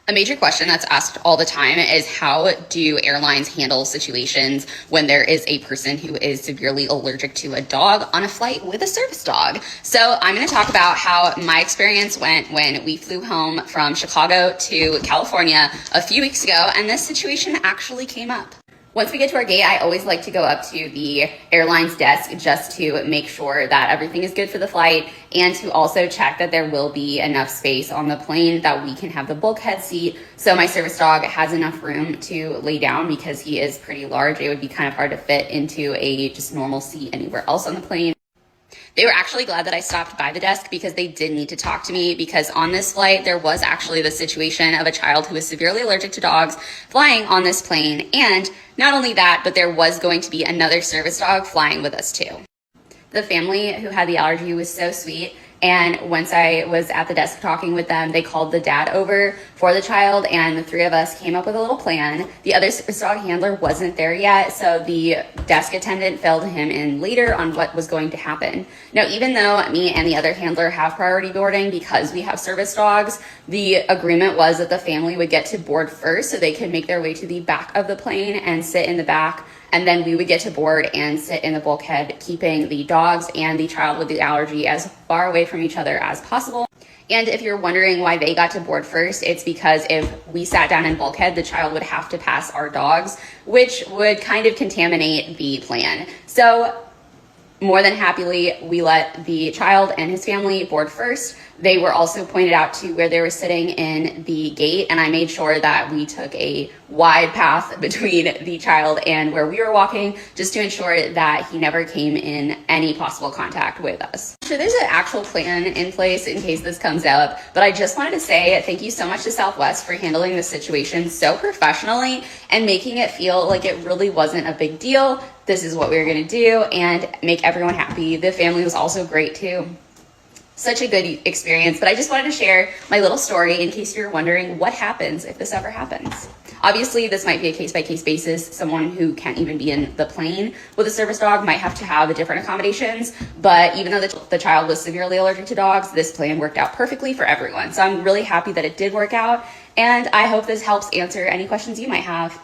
A major question that's asked all the time is how do airlines handle situations when there is a person who is severely allergic to a dog on a flight with a service dog? So I'm going to talk about how my experience went when we flew home from Chicago to California a few weeks ago, and this situation actually came up. Once we get to our gate, I always like to go up to the airline's desk just to make sure that everything is good for the flight and to also check that there will be enough space on the plane that we can have the bulkhead seat. So my service dog has enough room to lay down because he is pretty large. It would be kind of hard to fit into a just normal seat anywhere else on the plane. They were actually glad that I stopped by the desk because they did need to talk to me, because on this flight, there was actually the situation of a child who is severely allergic to dogs flying on this plane. And not only that, but there was going to be another service dog flying with us too. The family who had the allergy was so sweet. And once I was at the desk talking with them, they called the dad over for the child, and the three of us came up with a little plan. The other service dog handler wasn't there yet, so the desk attendant filled him in later on what was going to happen. Now, even though me and the other handler have priority boarding because we have service dogs, the agreement was that the family would get to board first so they could make their way to the back of the plane and sit in the back. And then we would get to board and sit in the bulkhead, keeping the dogs and the child with the allergy as far away from each other as possible. And if you're wondering why they got to board first, it's because if we sat down in bulkhead, the child would have to pass our dogs, which would kind of contaminate the plan. So more than happily, we let the child and his family board first. They were also pointed out to where they were sitting in the gate, and I made sure that we took a wide path between the child and where we were walking, just to ensure that he never came in any possible contact with us. So there's an actual plan in place in case this comes up, but I just wanted to say thank you so much to Southwest for handling this situation so professionally and making it feel like it really wasn't a big deal. This is what we were going to do and make everyone happy. The family was also great too. Such a good experience, but I just wanted to share my little story in case you're wondering what happens if this ever happens. Obviously, this might be a case-by-case basis. Someone who can't even be in the plane with a service dog might have to have different accommodations, but even though the child was severely allergic to dogs, this plan worked out perfectly for everyone. So I'm really happy that it did work out, and I hope this helps answer any questions you might have.